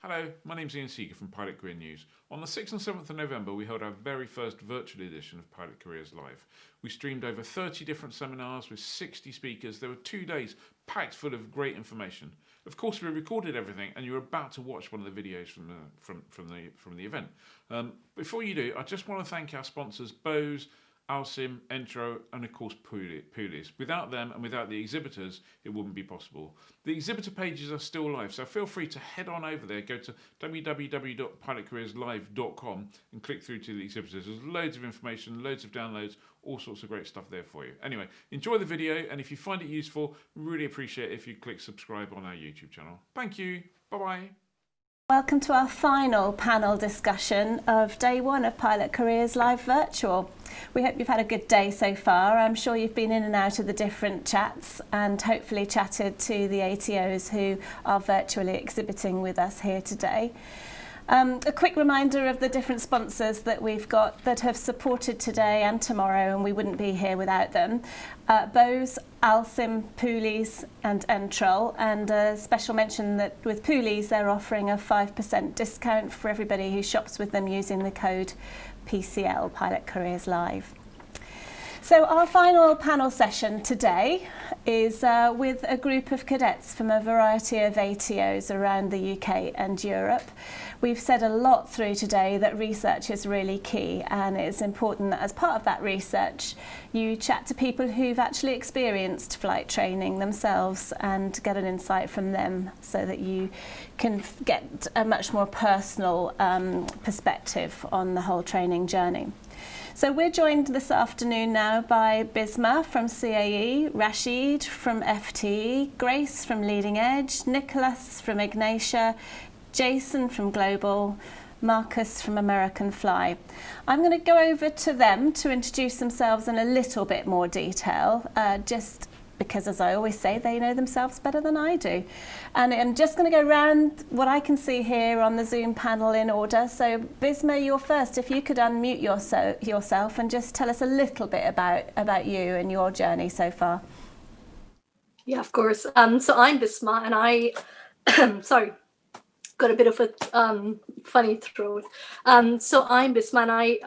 Hello, my name's Ian Seeger from Pilot Career News. On the 6th and 7th of November, we held our very first virtual edition of Pilot Careers Live. We streamed over 30 different seminars with 60 speakers. There were 2 days packed full of great information. Of course, we recorded everything, and you're about to watch one of the videos from the event. Before you do, I just want to thank our sponsors, Bose, Alsim, Entro, and of course Poolies. Without them and without the exhibitors, it wouldn't be possible. The exhibitor pages are still live, so feel free to head on over there, go to www.pilotcareerslive.com and click through to the exhibitors. There's loads of information, loads of downloads, all sorts of great stuff there for you. Anyway, enjoy the video, and if you find it useful, really appreciate it if you click subscribe on our YouTube channel. Thank you. Bye-bye. Welcome to our final panel discussion of day one of Pilot Careers Live Virtual. We hope you've had a good day so far. I'm sure you've been in and out of the different chats and hopefully chatted to the ATOs who are virtually exhibiting with us here today. A quick reminder of the different sponsors that we've got that have supported today and tomorrow, and we wouldn't be here without them. Bose, Alsim, Poolies and Entrol, and a special mention that with Poolies they're offering a 5% discount for everybody who shops with them using the code PCL, Pilot Careers Live. So our final panel session today is with a group of cadets from a variety of ATOs around the UK and Europe. We've said a lot through today that research is really key, and it's important that as part of that research you chat to people who've actually experienced flight training themselves and get an insight from them so that you can get a much more personal perspective on the whole training journey. So we're joined this afternoon now by Bisma from CAE, Rashid from FTE, Grace from Leading Edge, Nicholas from Ignatia, Jason from Global, Marcus from American Fly. I'm going to go over to them to introduce themselves in a little bit more detail, just because, as I always say, they know themselves better than I do. And I'm just going to go around what I can see here on the Zoom panel in order. So Bisma, you're first. If you could unmute yourself and just tell us a little bit about you and your journey so far. Yeah, of course. So I'm Bisma, and I, sorry, got a bit of a funny throat. So I'm Bisma, and I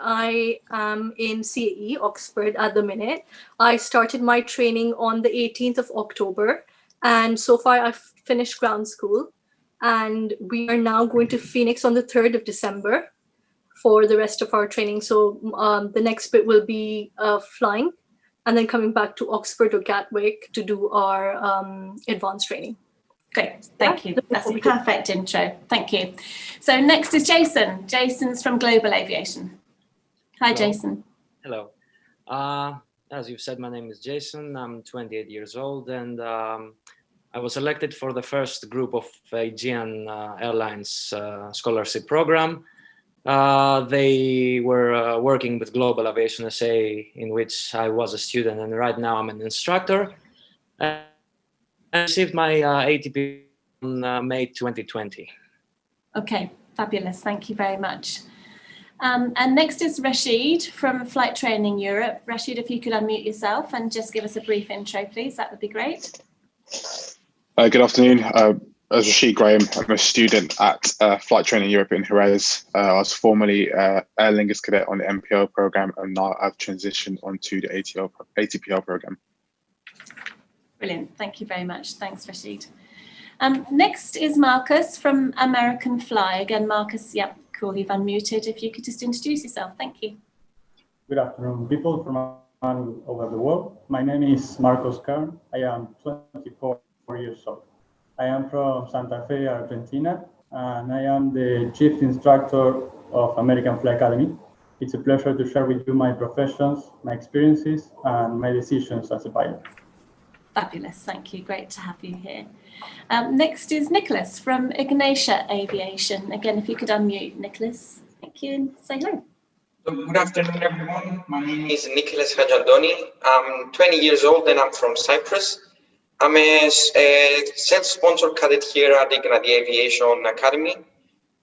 am in CAE, Oxford at the minute. I started my training on the 18th of October, and so far I've finished ground school, and we are now going to Phoenix on the 3rd of December for the rest of our training. So the next bit will be flying, and then coming back to Oxford or Gatwick to do our advanced training. Great, thank you. That's a perfect intro. Thank you. So next is Jason. Jason's from Global Aviation. Hi, Hello. Jason. Hello. As you've said, my name is Jason. I'm 28 years old, and I was selected for the first group of Aegean Airlines scholarship program. They were working with Global Aviation SA, in which I was a student, and right now I'm an instructor. I received my ATP on May 2020. Okay, fabulous. Thank you very much. And next is Rashid from Flight Training Europe. Rashid, if you could unmute yourself and just give us a brief intro, please, that would be great. Good afternoon. As Rashid Graham, I'm a student at Flight Training Europe in Jerez. I was formerly Aer Lingus cadet on the MPO program, and now I've transitioned onto the ATPL program. Brilliant. Thank you very much. Thanks, Rashid. Next is Marcus from American Fly. Again, Marcus, yep, cool. You've unmuted. If you could just introduce yourself. Thank you. Good afternoon, people from all over the world. My name is Marcos Kern. I am 24 years old. I am from Santa Fe, Argentina, and I am the chief instructor of American Fly Academy. It's a pleasure to share with you my professions, my experiences, and my decisions as a pilot. Fabulous, thank you. Great to have you here. Next is Nicholas from Ignatia Aviation. Again, if you could unmute, Nicholas. Thank you, and say hello. Good afternoon, everyone. My name is Nicholas Hajaldoni. I'm 20 years old and I'm from Cyprus. I'm a self-sponsored cadet here at Ignatia Aviation Academy.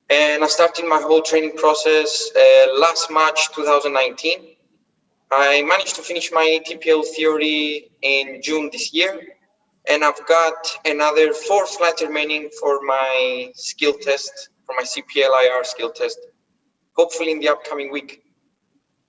And I started my whole training process last March 2019. I managed to finish my ATPL theory in June this year, and I've got another 4 flights remaining for my skill test for my CPLIR skill test, hopefully in the upcoming week.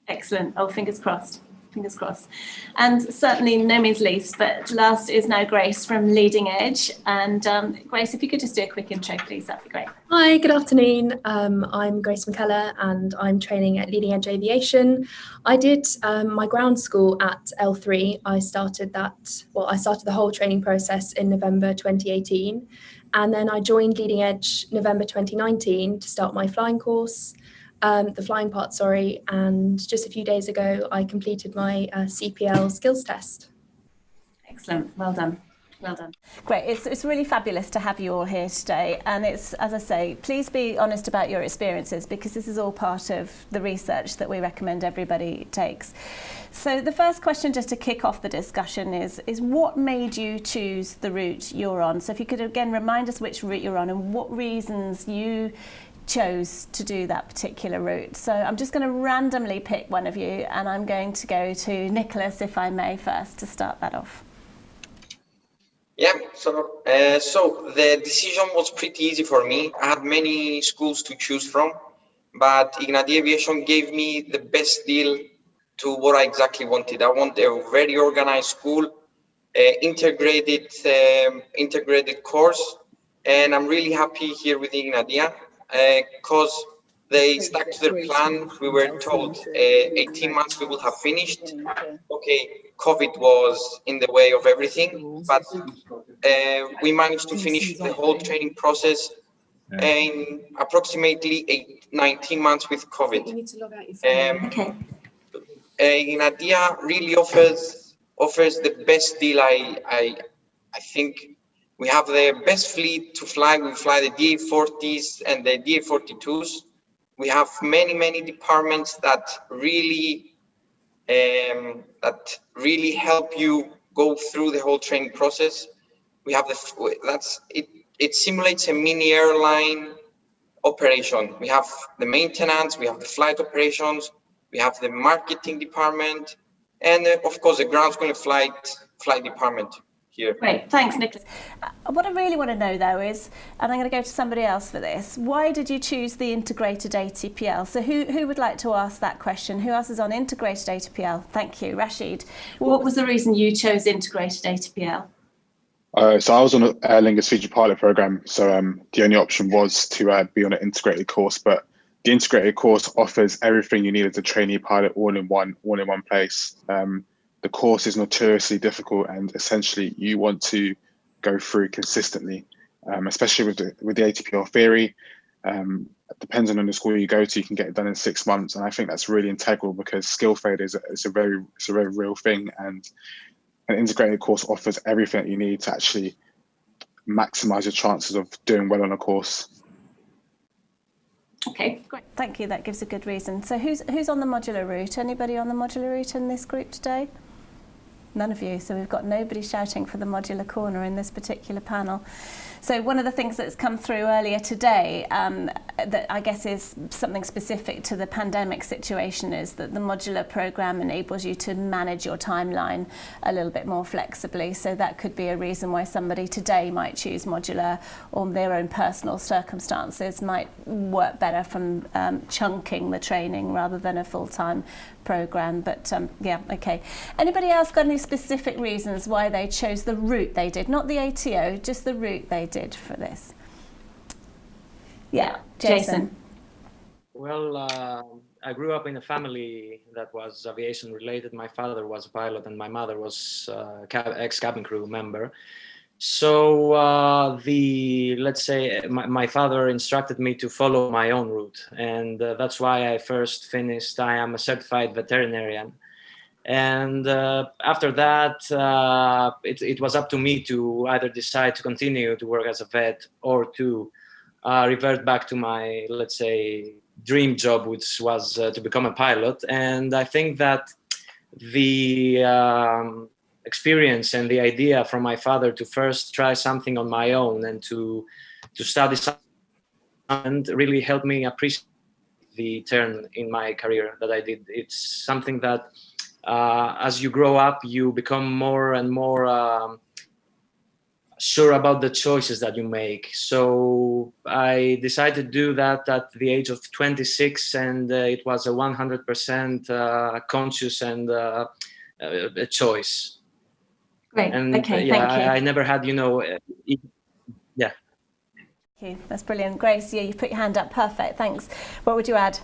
Excellent. Oh, fingers crossed. Fingers crossed. And certainly no means least, but last is now Grace from Leading Edge. And Grace, if you could just do a quick intro, please, that'd be great. Hi, good afternoon. I'm Grace McKellar and I'm training at Leading Edge Aviation. I did my ground school at L3. I started the whole training process in November 2018. And then I joined Leading Edge November 2019 to start my flying course. The flying part, sorry, and just a few days ago, I completed my CPL skills test. Excellent, well done. Well done. Great, it's really fabulous to have you all here today, and it's, as I say, please be honest about your experiences because this is all part of the research that we recommend everybody takes. So the first question, just to kick off the discussion, is what made you choose the route you're on? So if you could again remind us which route you're on and what reasons you chose to do that particular route. So I'm just going to randomly pick one of you, and I'm going to go to Nicholas, if I may, first to start that off. Yeah, so the decision was pretty easy for me. I had many schools to choose from, but Ignatius Aviation gave me the best deal to what I exactly wanted. I want a very organized school, integrated course, and I'm really happy here with Ignatius. Because they stuck to their plan. We were told 18 months we will have finished. Okay, COVID was in the way of everything, but we managed to finish the whole training process in approximately 19 months with COVID. Ignatius really offers the best deal. I think. We have the best fleet to fly. We fly the DA-40s and the DA-42s. We have many departments that really help you go through the whole training process. We have it simulates a mini airline operation. We have the maintenance, we have the flight operations, we have the marketing department, and of course the ground school and flight department. Here. Great, thanks, Nicholas. What I really want to know, though, is, and I'm going to go to somebody else for this, why did you choose the integrated ATPL? So who would like to ask that question? Who else is on integrated ATPL? Thank you, Rashid. What was the reason you chose integrated ATPL? So I was on an Aer Lingus feature pilot program, so the only option was to be on an integrated course, but the integrated course offers everything you need as a trainee pilot all in one place. The course is notoriously difficult, and essentially you want to go through consistently, especially with the ATPL theory. Depending on the school you go to, you can get it done in 6 months, and I think that's really integral because skill failure is a very real thing, and an integrated course offers everything that you need to actually maximize your chances of doing well on a course. Okay, great. Thank you. That gives a good reason. So who's on the modular route? Anybody on the modular route in this group today? None of you. So we've got nobody shouting for the modular corner in this particular panel. So one of the things that's come through earlier today that I guess is something specific to the pandemic situation is that the modular program enables you to manage your timeline a little bit more flexibly. So that could be a reason why somebody today might choose modular, or their own personal circumstances might work better from chunking the training rather than a full-time program. But yeah, okay. Anybody else got any specific reasons why they chose the route they did? Not the ATO, just the route they did for this. Yeah, Jason. Well, I grew up in a family that was aviation related. My father was a pilot and my mother was ex-cabin crew member. So let's say my father instructed me to follow my own route, and that's why I first finished. I am a certified veterinarian, and after that, it was up to me to either decide to continue to work as a vet or to revert back to my, let's say, dream job, which was to become a pilot. And I think that the experience and the idea from my father to first try something on my own and to study something and really helped me appreciate the turn in my career that I did. It's something that as you grow up, you become more and more sure about the choices that you make. So I decided to do that at the age of 26, and it was a 100% conscious and a choice. Great. And Okay, yeah, thank you. I never had, yeah. Thank you. That's brilliant. Grace, yeah, you've put your hand up. Perfect. Thanks. What would you add?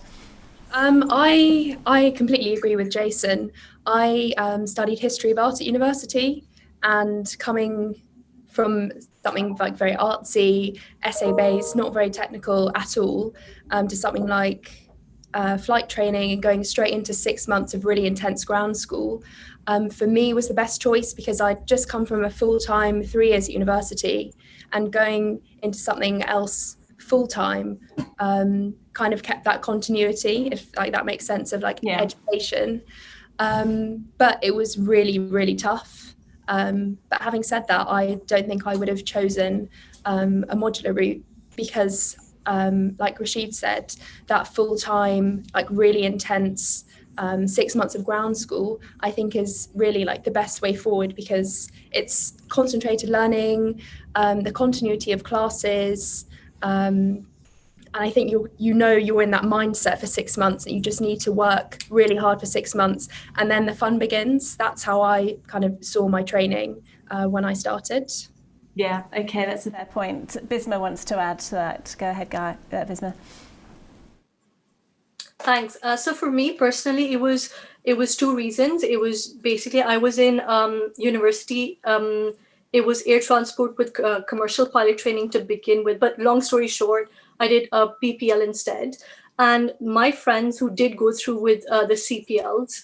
I completely agree with Jason. I studied history of art at university, and coming from something like very artsy, essay-based, not very technical at all, to something like flight training and going straight into 6 months of really intense ground school, for me was the best choice, because I'd just come from a full-time 3 years at university, and going into something else full-time kind of kept that continuity, if like that makes sense, of like education. But it was really, really tough. But having said that, I don't think I would have chosen a modular route, because like Rashid said, that full-time, like really intense 6 months of ground school, I think is really like the best way forward, because it's concentrated learning, the continuity of classes, and I think you're in that mindset for 6 months, and you just need to work really hard for 6 months, and then the fun begins. That's how I kind of saw my training when I started. Yeah, okay, that's a fair point. Bisma wants to add to that. Go ahead, Bisma. Thanks. So for me personally, it was 2 reasons. It was basically, I was in university. It was air transport with commercial pilot training to begin with. But long story short, I did a PPL instead. And my friends who did go through with the CPLs,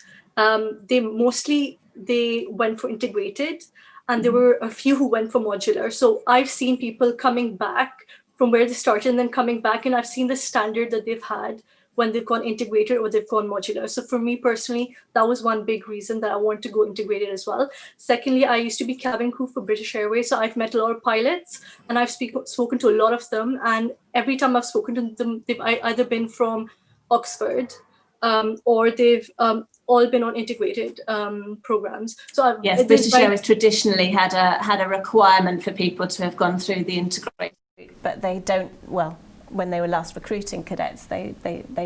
they went for integrated, and there were a few who went for modular. So I've seen people coming back from where they started and then coming back, and I've seen the standard that they've had when they've gone integrated or they've gone modular. So for me personally, that was one big reason that I wanted to go integrated as well. Secondly, I used to be cabin crew for British Airways, so I've met a lot of pilots, and I've spoken to a lot of them. And every time I've spoken to them, they've either been from Oxford or they've all been on integrated programs. So yes, British Airways traditionally had a requirement for people to have gone through the integrated route, but they don't, well, when they were last recruiting cadets, they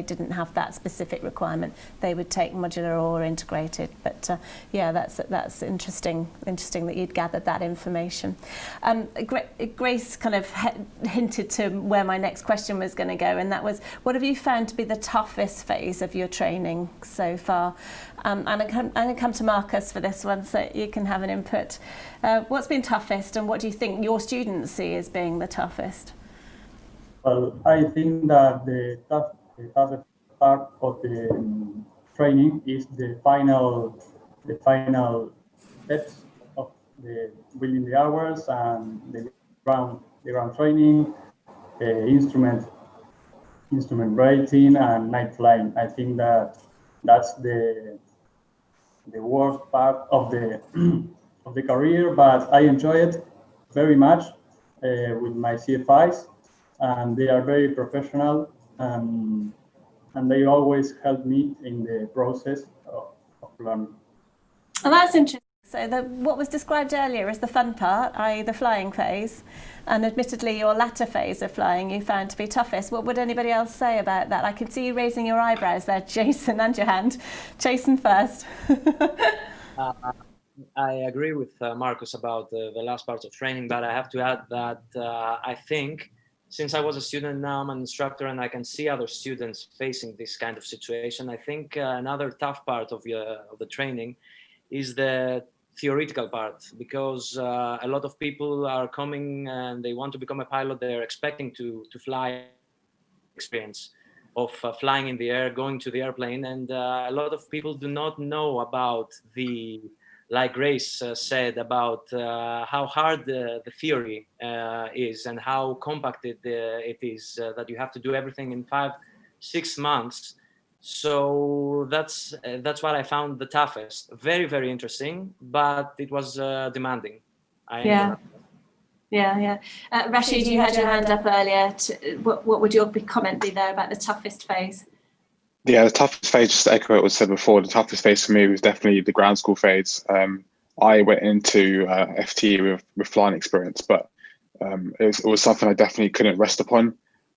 didn't have that specific requirement. They would take modular or integrated. But yeah, that's interesting that you'd gathered that information. Grace kind of hinted to where my next question was going to go, and that was, what have you found to be the toughest phase of your training so far? I'm going to come to Marcus for this one, so you can have an input. What's been toughest, and what do you think your students see as being the toughest? Well, I think that the toughest part of the training is the final steps of the building the hours and the ground training, instrument rating, and night flying. I think that's the worst part of the of the career, but I enjoy it very much with my CFIs. And they are very professional, and they always help me in the process of learning. Oh, that's interesting. So what was described earlier as the fun part, i.e. the flying phase, and admittedly your latter phase of flying you found to be toughest. What would anybody else say about that? I can see you raising your eyebrows there, Jason, and your hand. Jason first. I agree with Marcus about the last part of training, but I have to add that I think, since I was a student, now I'm an instructor, and I can see other students facing this kind of situation, I think another tough part of the training is the theoretical part, because a lot of people are coming and they want to become a pilot. They're expecting to fly experience of flying in the air, going to the airplane, and a lot of people do not know about the, like Grace said, about how hard the theory is, and how compacted it is, that you have to do everything in 5-6 months. So that's what I found the toughest. Very, very interesting, but it was demanding. Yeah. Rashid, you had your hand up earlier. What would your comment be there about the toughest phase? Yeah, the toughest phase, just to echo what was said before, the toughest phase for me was definitely the ground school phase. I went into FTE with flying experience, but it was something I definitely couldn't rest upon,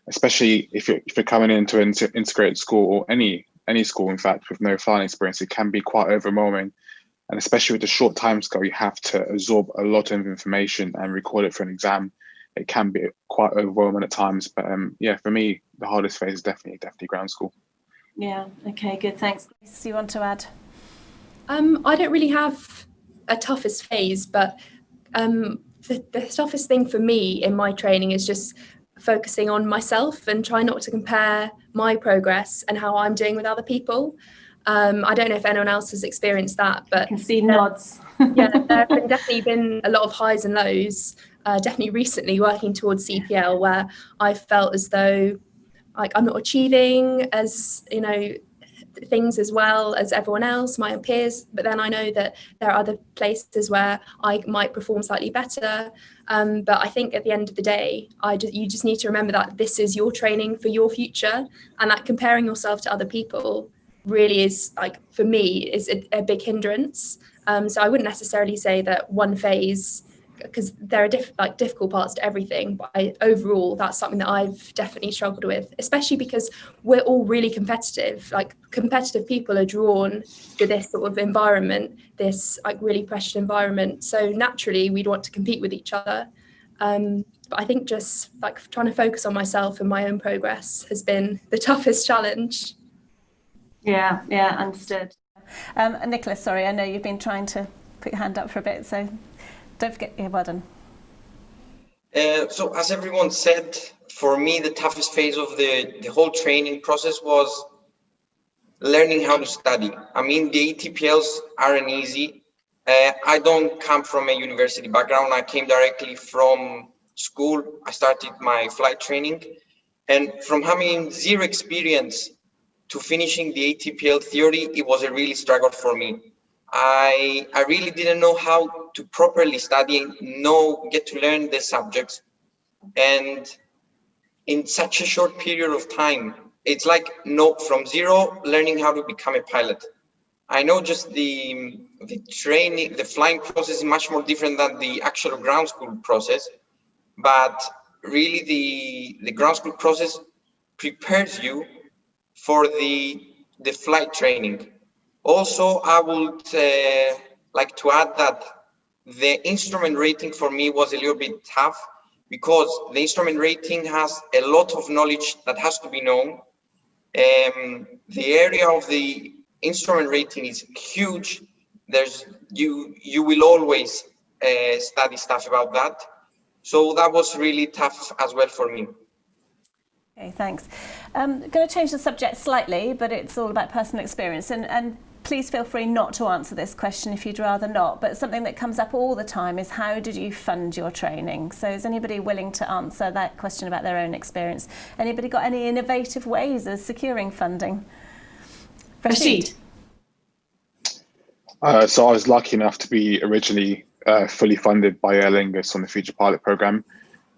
especially if you're coming into an integrated school, or any school, in fact, with no flying experience. It can be quite overwhelming. And especially with the short time scale, you have to absorb a lot of information and record it for an exam. It can be quite overwhelming at times. But yeah, for me, the hardest phase is definitely ground school. Yeah, okay, good, thanks. Grace, you want to add? I don't really have a toughest phase, but the toughest thing for me in my training is just focusing on myself and try not to compare my progress and how I'm doing with other people. I don't know if anyone else has experienced that, but I can see nods. yeah, there have definitely been a lot of highs and lows, definitely recently working towards CPL, where I felt as though like I'm not achieving as, you know, things as well as everyone else, my peers, but then I know that there are other places where I might perform slightly better. But I think at the end of the day, you just need to remember that this is your training for your future, and that comparing yourself to other people really is, like, for me, is a big hindrance. So I wouldn't necessarily say that one phase, because there are difficult parts to everything, but overall that's something that I've definitely struggled with, especially because we're all really competitive. Like, competitive people are drawn to this sort of environment, this like really pressured environment, so naturally we'd want to compete with each other. But I think just like trying to focus on myself and my own progress has been the toughest challenge. Yeah, understood. Nicholas, sorry, I know you've been trying to put your hand up for a bit, so don't forget. Yeah, well done. So as everyone said, for me, the toughest phase of the whole training process was learning how to study. I mean, the ATPLs aren't easy. I don't come from a university background. I came directly from school. I started my flight training, and from having zero experience to finishing the ATPL theory, it was a really struggle for me. I really didn't know how to properly study and get to learn the subjects. And in such a short period of time, it's like from zero, learning how to become a pilot. I know just the training, the flying process is much more different than the actual ground school process, but really the ground school process prepares you for the flight training. Also, I would like to add that the instrument rating for me was a little bit tough, because the instrument rating has a lot of knowledge that has to be known. The area of the instrument rating is huge. You will always study stuff about that. So that was really tough as well for me. Okay, thanks. I'm going to change the subject slightly, but it's all about personal experience. And please feel free not to answer this question if you'd rather not. But something that comes up all the time is, how did you fund your training? So is anybody willing to answer that question about their own experience? Anybody got any innovative ways of securing funding? Rashid? So I was lucky enough to be originally fully funded by Aer Lingus on the Future Pilot Programme,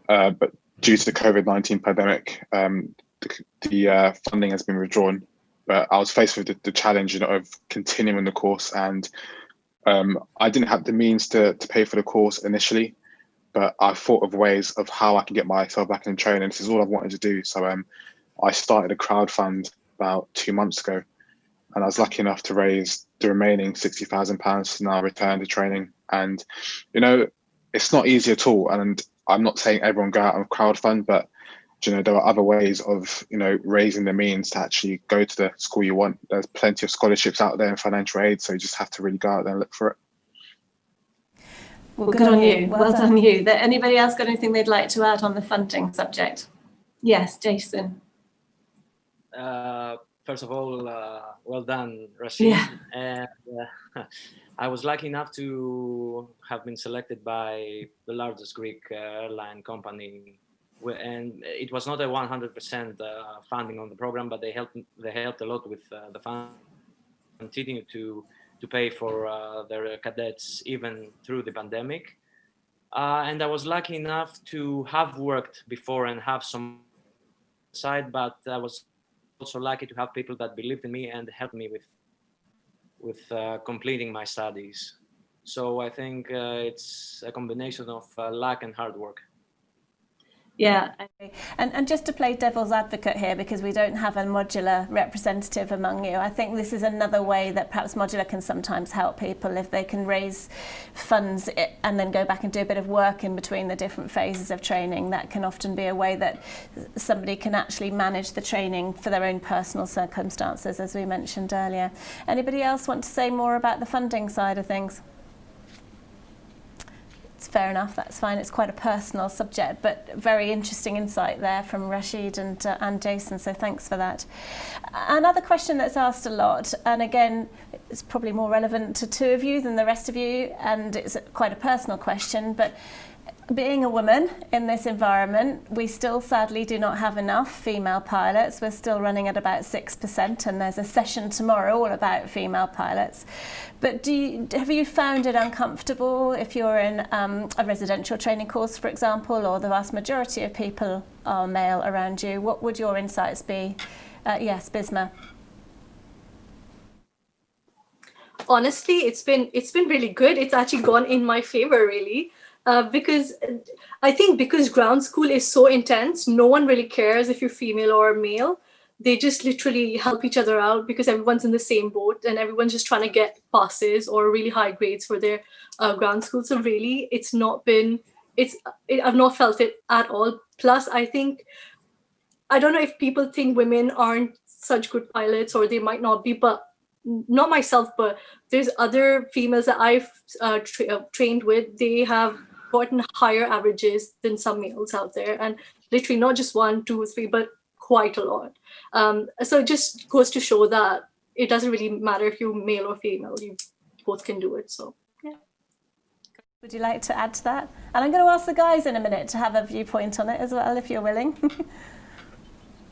but due to the COVID-19 pandemic, the funding has been withdrawn. But I was faced with the challenge, of continuing the course, and I didn't have the means to pay for the course initially, but I thought of ways of how I can get myself back in training. This is all I've wanted to do. So I started a crowdfund about 2 months ago, and I was lucky enough to raise the remaining £60,000 to now return to training. And, it's not easy at all. And I'm not saying everyone go out and crowdfund, but there are other ways of, raising the means to actually go to the school you want. There's plenty of scholarships out there and financial aid, so you just have to really go out there and look for it. Well, good on you. Well done you. Anybody else got anything they'd like to add on the funding subject? Yes, Jason. First of all, well done, Rashid. Yeah. And I was lucky enough to have been selected by the largest Greek airline company, and it was not a 100% funding on the program, but they helped a lot with the fund, continue to pay for their cadets even through the pandemic. And I was lucky enough to have worked before and have some side, but I was also lucky to have people that believed in me and helped me with completing my studies. So I think it's a combination of luck and hard work. Yeah. And just to play devil's advocate here, because we don't have a modular representative among you, I think this is another way that perhaps modular can sometimes help people if they can raise funds and then go back and do a bit of work in between the different phases of training. That can often be a way that somebody can actually manage the training for their own personal circumstances, as we mentioned earlier. Anybody else want to say more about the funding side of things? Fair enough, that's fine. It's quite a personal subject, but very interesting insight there from Rashid and Jason, so thanks for that. Another question that's asked a lot, and again, it's probably more relevant to two of you than the rest of you, and it's quite a personal question, but being a woman in this environment, we still sadly do not have enough female pilots. We're still running at about 6%, and there's a session tomorrow all about female pilots. But have you found it uncomfortable if you're in a residential training course, for example, or the vast majority of people are male around you? What would your insights be? Yes, Bisma. Honestly, it's been really good. It's actually gone in my favor, really. Because I think because ground school is so intense, no one really cares if you're female or male. They just literally help each other out because everyone's in the same boat and everyone's just trying to get passes or really high grades for their ground school. So really, I've not felt it at all. Plus, I don't know if people think women aren't such good pilots, or they might not be, but not myself, but there's other females that I've trained with. They have gotten higher averages than some males out there, and literally not just 1, 2, 3, but quite a lot. So it just goes to show that it doesn't really matter if you're male or female, you both can do it. So yeah. Would you like to add to that? And I'm going to ask the guys in a minute to have a viewpoint on it as well, if you're willing.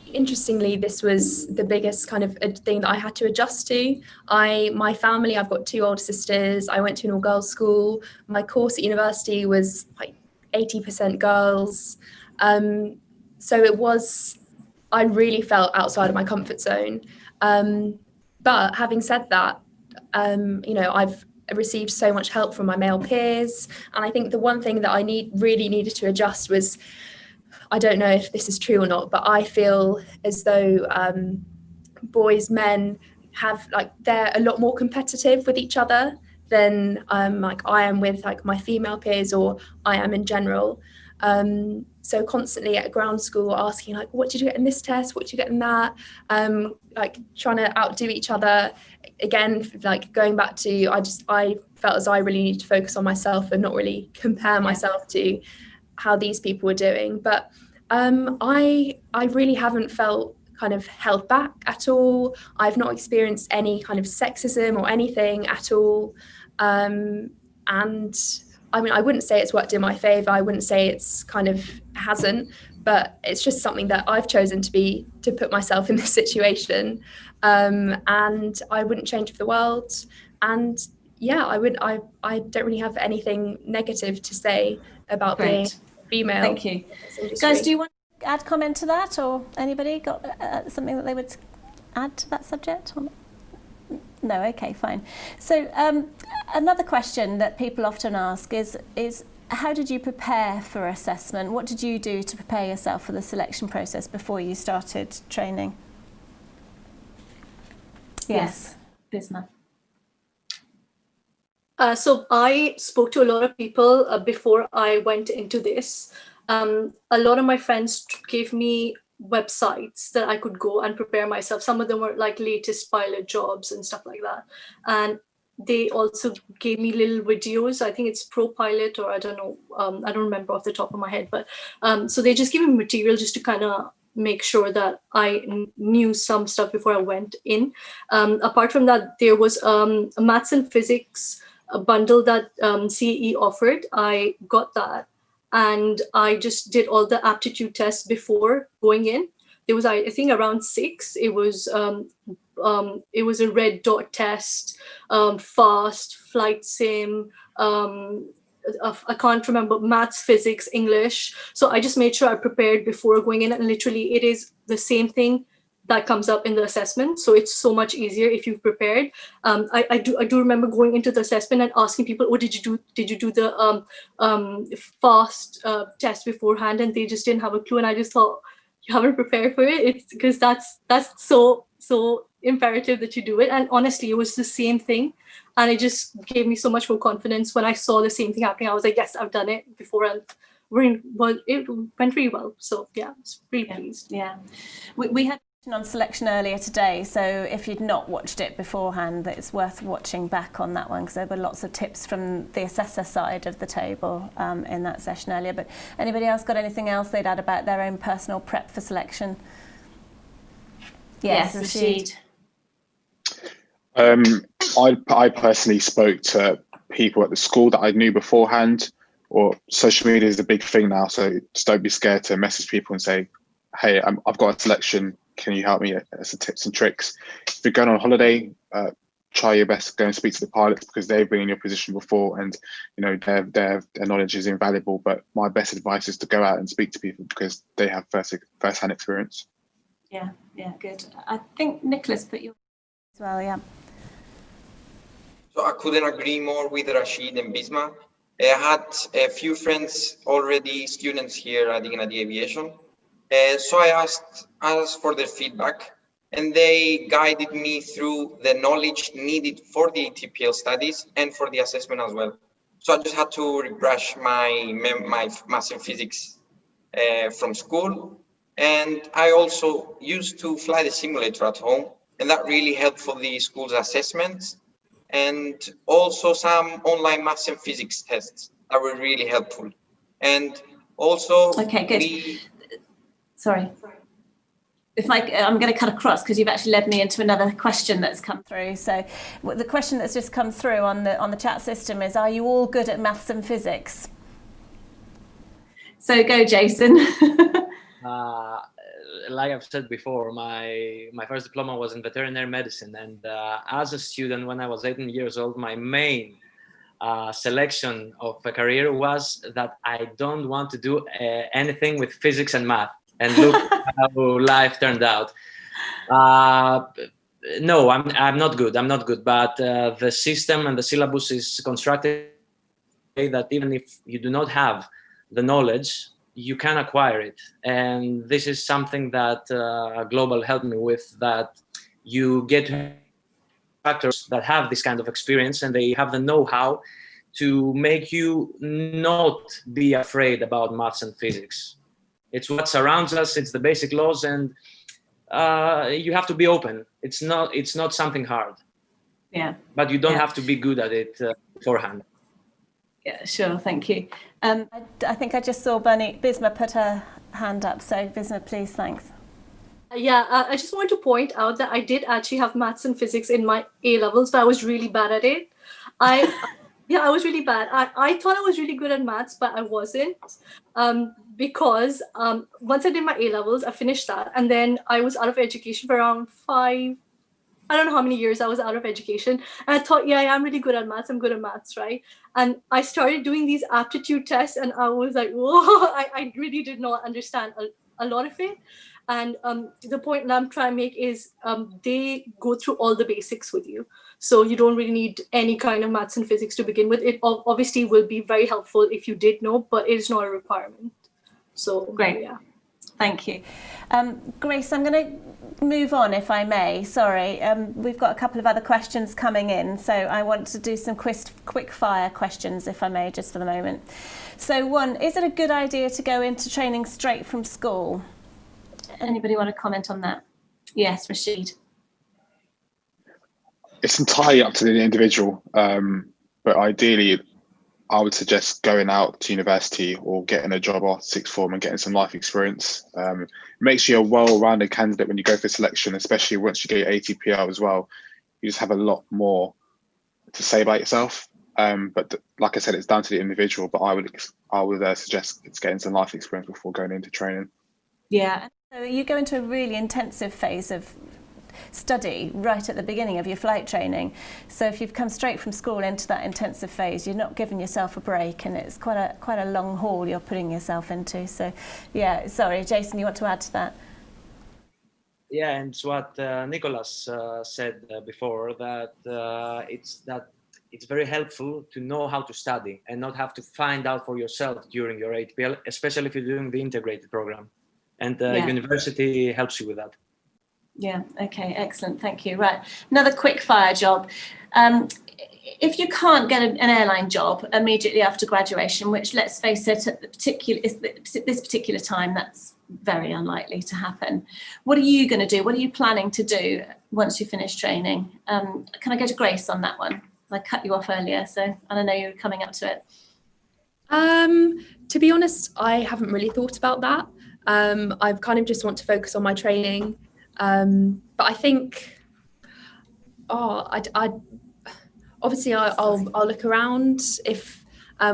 Interestingly, this was the biggest kind of thing that I had to adjust to. My family, I've got 2 older sisters. I went to an all-girls school. My course at university was like 80% girls. So I really felt outside of my comfort zone. But having said that, I've received so much help from my male peers. And I think the one thing that I really needed to adjust was, I don't know if this is true or not, but I feel as though men they're a lot more competitive with each other than I am with my female peers, or I am in general. So constantly at ground school asking what did you get in this test? What did you get in that? Trying to outdo each other. Again, going back to, I felt as I really need to focus on myself and not really compare myself to how these people were doing. But I really haven't felt kind of held back at all. I've not experienced any kind of sexism or anything at all. And I mean, I wouldn't say it's worked in my favor. I wouldn't say it's kind of hasn't, but it's just something that I've chosen to put myself in this situation. And I wouldn't change for the world. And yeah, I don't really have anything negative to say about being female. Thank you. Guys, do you want to add comment to that, or anybody got something that they would add to that subject? No, okay, fine. So another question that people often ask is how did you prepare for assessment? What did you do to prepare yourself for the selection process before you started training? Yes, Bisma. So I spoke to a lot of people before I went into this. A lot of my friends gave me websites that I could go and prepare myself. Some of them were latest pilot jobs and stuff like that. And they also gave me little videos. I think it's Pro Pilot, or I don't know. I don't remember off the top of my head. But so they just gave me material just to kind of make sure that I knew some stuff before I went in. Apart from that, there was a maths and physics bundle that CE offered. I got that, and I just did all the aptitude tests before going in. There was, I think, around 6. It was a red dot test, FAST, flight sim. I can't remember, maths, physics, English. So I just made sure I prepared before going in, and literally it is the same thing that comes up in the assessment. So it's so much easier if you've prepared. I do remember going into the assessment and asking people, oh, did you do the FAST test beforehand? And they just didn't have a clue. And I just thought, you haven't prepared for it. It's because that's so imperative that you do it. And honestly, it was the same thing. And it just gave me so much more confidence when I saw the same thing happening. I was like, yes, I've done it before. And it went really well. So yeah, I was really pleased. Yeah. We had on selection earlier today, so if you'd not watched it beforehand, it's worth watching back on that one, because there were lots of tips from the assessor side of the table in that session earlier. But anybody else got anything else they'd add about their own personal prep for selection? Yes, Rashid. I personally spoke to people at the school that I knew beforehand, or social media is a big thing now, so just don't be scared to message people and say, hey, I've got a selection, can you help me? Some tips and tricks. If you're going on holiday, try your best to go and speak to the pilots, because they've been in your position before, and you know their knowledge is invaluable. But my best advice is to go out and speak to people, because they have first-hand experience. Yeah, good. I think Nicholas put you as well, yeah. So I couldn't agree more with Rashid and Bisma. I had a few friends already students here at Ignadi Aviation. So I asked for their feedback, and they guided me through the knowledge needed for the ATPL studies and for the assessment as well. So I just had to refresh my maths and physics from school. And I also used to fly the simulator at home, and that really helped for the school's assessments, and also some online maths and physics tests that were really helpful. And also, okay, good. Sorry. I'm going to cut across, because you've actually led me into another question that's come through. So the question that's just come through on the chat system is, are you all good at maths and physics? So go, Jason. Like I've said before, my first diploma was in veterinary medicine, and as a student, when I was 18 years old, my main selection of a career was that I don't want to do anything with physics and math. And look how life turned out. No, I'm not good. But the system and the syllabus is constructed that even if you do not have the knowledge, you can acquire it. And this is something that Global helped me with, that you get instructors that have this kind of experience, and they have the know-how to make you not be afraid about maths and physics. It's what surrounds us. It's the basic laws, and you have to be open. It's not something hard. Yeah. But you don't have to be good at it beforehand. Yeah, sure. Thank you. I think I just saw Bisma put her hand up. So Bisma, please, thanks. Yeah, I just want to point out that I did actually have maths and physics in my A-levels, but I was really bad at it. I was really bad. I thought I was really good at maths, but I wasn't. Because once I did my A-levels, I finished that. And then I was out of education for around 5, I don't know how many years I was out of education. And I thought, yeah, I'm really good at maths. I'm good at maths, right? And I started doing these aptitude tests, and I was like, whoa, I really did not understand a lot of it. And the point that I'm trying to make is they go through all the basics with you. So you don't really need any kind of maths and physics to begin with. It obviously will be very helpful if you did know, but it is not a requirement. So great. Yeah. Thank you. Grace, I'm going to move on, if I may. Sorry, we've got a couple of other questions coming in, so I want to do some quick fire questions, if I may, just for the moment. So one, is it a good idea to go into training straight from school? Anybody want to comment on that? Yes, Rashid. It's entirely up to the individual, but ideally I would suggest going out to university or getting a job after sixth form and getting some life experience. It makes you a well-rounded candidate when you go for selection, especially once you get your ATPL as well. You just have a lot more to say about yourself. But like I said, it's down to the individual, but I would suggest it's getting some life experience before going into training. Yeah, so you go into a really intensive phase of study right at the beginning of your flight training. So if you've come straight from school into that intensive phase, you're not giving yourself a break, and it's quite a long haul you're putting yourself into. So yeah, sorry, Jason, you want to add to that? Yeah, and it's what Nicholas said before, that it's very helpful to know how to study and not have to find out for yourself during your ATPL, especially if you're doing the integrated program. And university helps you with that. Yeah, okay, excellent, thank you. Right, another quick fire job. If you can't get an airline job immediately after graduation, which, let's face it, at this particular time, that's very unlikely to happen. What are you going to do? What are you planning to do once you finish training? Can I go to Grace on that one? I cut you off earlier, so and I know you're coming up to it. To be honest, I haven't really thought about that. I kind of just want to focus on my training. But I think, obviously I'll look around. If I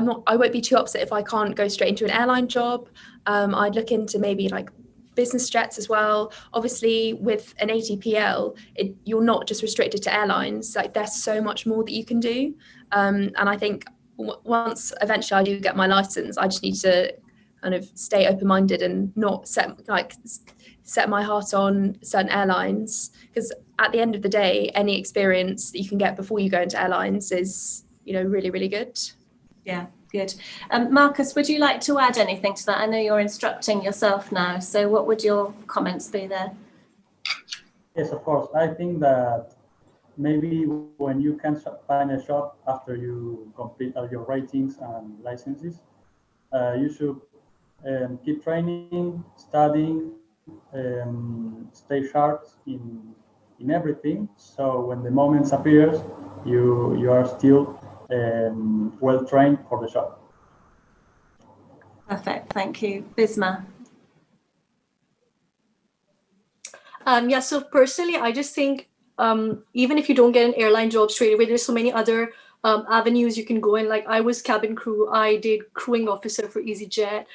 won't be too upset if I can't go straight into an airline job. I'd look into maybe like business jets as well. Obviously, with an ATPL, you're not just restricted to airlines. Like, there's so much more that you can do. And I think once eventually I do get my license, I just need to kind of stay open-minded and not set my heart on certain airlines, because at the end of the day, any experience that you can get before you go into airlines is, really, really good. Yeah, good. Marcus, would you like to add anything to that? I know you're instructing yourself now, so what would your comments be there? Yes, of course. I think that maybe when you can find a job after you complete all your ratings and licenses, you should keep training, studying, stay sharp in everything. So when the moments appears, you are still well trained for the job. Perfect, thank you. Bisma. So personally, I just think even if you don't get an airline job straight away, there's so many other avenues you can go in. Like, I was cabin crew, I did crewing officer for EasyJet.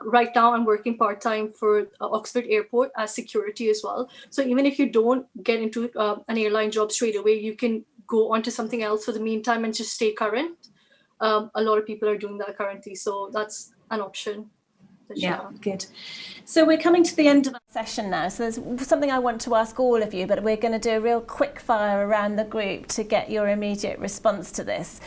Right now I'm working part-time for Oxford Airport as security as well. So even if you don't get into an airline job straight away, you can go on to something else for the meantime and just stay current. A lot of people are doing that currently, so that's an option. Yeah, good. So we're coming to the end of our session now. So there's something I want to ask all of you, but we're going to do a real quick fire around the group to get your immediate response to this.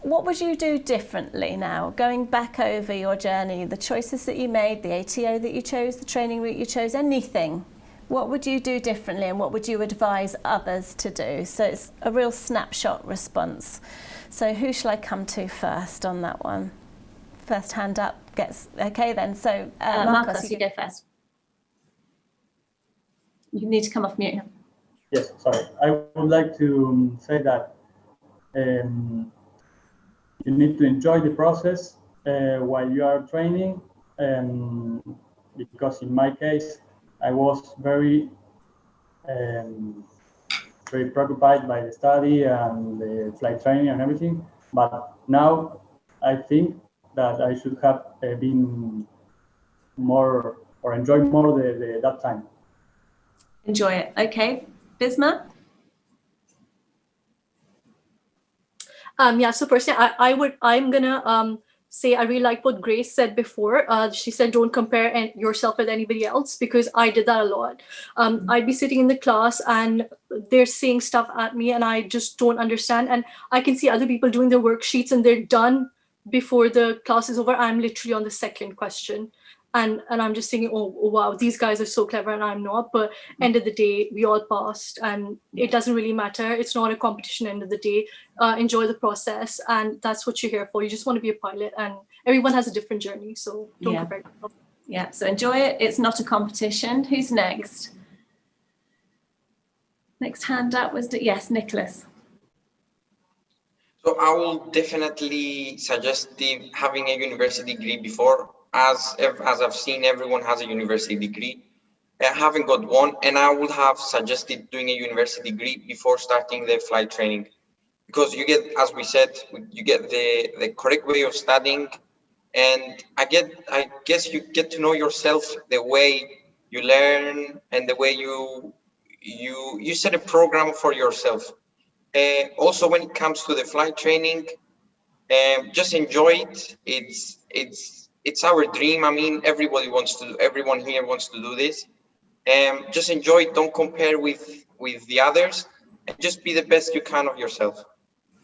What would you do differently now, going back over your journey, the choices that you made, the ATO that you chose, the training route you chose, anything? What would you do differently and what would you advise others to do? So it's a real snapshot response. So who shall I come to first on that one? First hand up gets, okay then. So Marcus, you go first. You need to come off mute. Yes, sorry. I would like to say that you need to enjoy the process while you are training, because in my case, I was very preoccupied by the study and the flight training and everything. But now I think that I should have been more or enjoy more that time. Enjoy it. Okay. Bisma? So personally, I'm gonna say I really like what Grace said before. She said don't compare yourself with anybody else, because I did that a lot. I'd be sitting in the class and they're saying stuff at me and I just don't understand. And I can see other people doing their worksheets and they're done before the class is over. I'm literally on the second question. And I'm just thinking, oh wow, these guys are so clever and I'm not. But end of the day, we all passed and it doesn't really matter. It's not a competition end of the day. Enjoy the process, and that's what you're here for. You just want to be a pilot, and everyone has a different journey. So don't compare yourself. Yeah, so enjoy it. It's not a competition. Who's next? Next hand up was, yes, Nicholas. So I will definitely suggest having a university degree before. As I've seen, everyone has a university degree. I haven't got one, and I would have suggested doing a university degree before starting the flight training, because you get, as we said, you get the correct way of studying, and I guess you get to know yourself, the way you learn and the way you set a program for yourself. Also, when it comes to the flight training, just enjoy it. It's our dream. I mean, everyone here wants to do this. Just enjoy it. Don't compare with the others, and just be the best you can of yourself.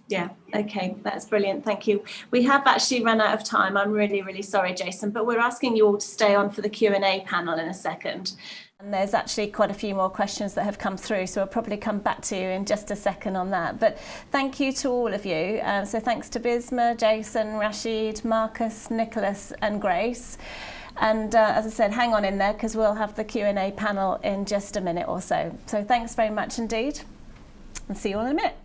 Yeah, okay, that's brilliant. Thank you. We have actually run out of time. I'm really, really sorry, Jason, but we're asking you all to stay on for the Q&A panel in a second. And there's actually quite a few more questions that have come through, so I'll probably come back to you in just a second on that. But thank you to all of you. So thanks to Bisma, Jason, Rashid, Marcus, Nicholas and Grace. And as I said, hang on in there because we'll have the Q&A panel in just a minute or so. So thanks very much indeed, and see you all in a minute.